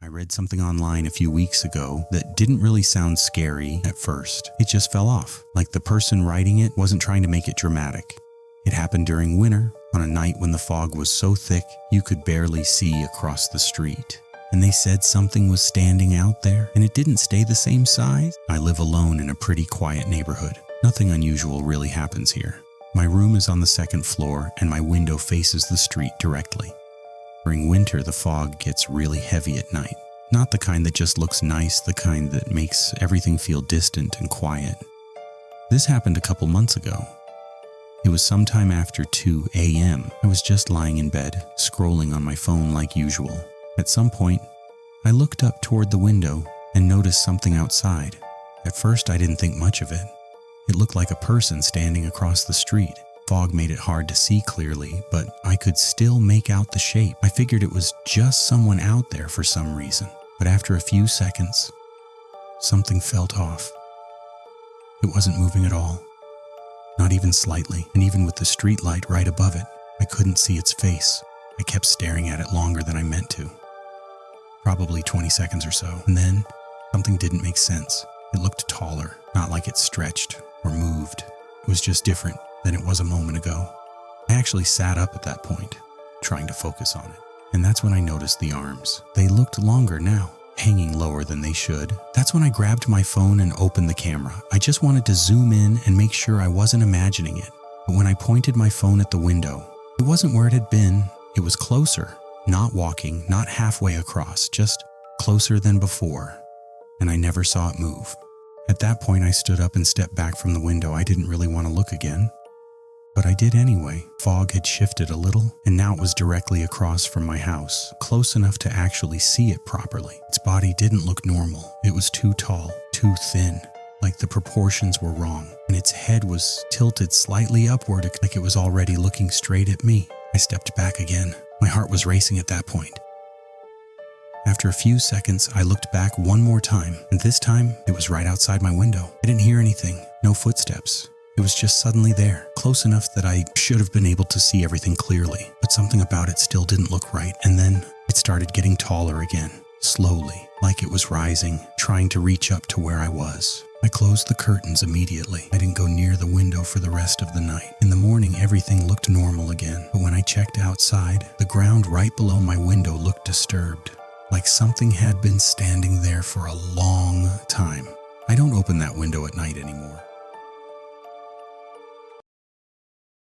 I read something online a few weeks ago that didn't really sound scary at first. It just fell off, like the person writing it wasn't trying to make it dramatic. It happened during winter, on a night when the fog was so thick you could barely see across the street. And they said something was standing out there, and it didn't stay the same size. I live alone in a pretty quiet neighborhood. Nothing unusual really happens here. My room is on the second floor, and my window faces the street directly. During winter, the fog gets really heavy at night. Not the kind that just looks nice, the kind that makes everything feel distant and quiet. This happened a couple months ago. It was sometime after 2 a.m. I was just lying in bed, scrolling on my phone like usual. At some point, I looked up toward the window and noticed something outside. At first, I didn't think much of it. It looked like a person standing across the street. Fog made it hard to see clearly, but I could still make out the shape. I figured it was just someone out there for some reason. But after a few seconds, something felt off. It wasn't moving at all. Not even slightly, and even with the street light right above it, I couldn't see its face. I kept staring at it longer than I meant to. Probably 20 seconds or so, and then something didn't make sense. It looked taller, not like it stretched or moved. It was just different than it was a moment ago. I actually sat up at that point, trying to focus on it. And that's when I noticed the arms. They looked longer now, hanging lower than they should. That's when I grabbed my phone and opened the camera. I just wanted to zoom in and make sure I wasn't imagining it. But when I pointed my phone at the window, it wasn't where it had been. It was closer, not walking, not halfway across, just closer than before. And I never saw it move. At that point, I stood up and stepped back from the window. I didn't really want to look again, but I did anyway. Fog had shifted a little, and now it was directly across from my house, close enough to actually see it properly. Its body didn't look normal. It was too tall, too thin, like the proportions were wrong, and its head was tilted slightly upward, like it was already looking straight at me. I stepped back again. My heart was racing at that point. After a few seconds, I looked back one more time, and this time, it was right outside my window. I didn't hear anything, no footsteps. It was just suddenly there, close enough that I should have been able to see everything clearly, but something about it still didn't look right, and then it started getting taller again, slowly, like it was rising, trying to reach up to where I was. I closed the curtains immediately. I didn't go near the window for the rest of the night. In the morning, everything looked normal again, but when I checked outside, the ground right below my window looked disturbed, like something had been standing there for a long time. I don't open that window at night anymore.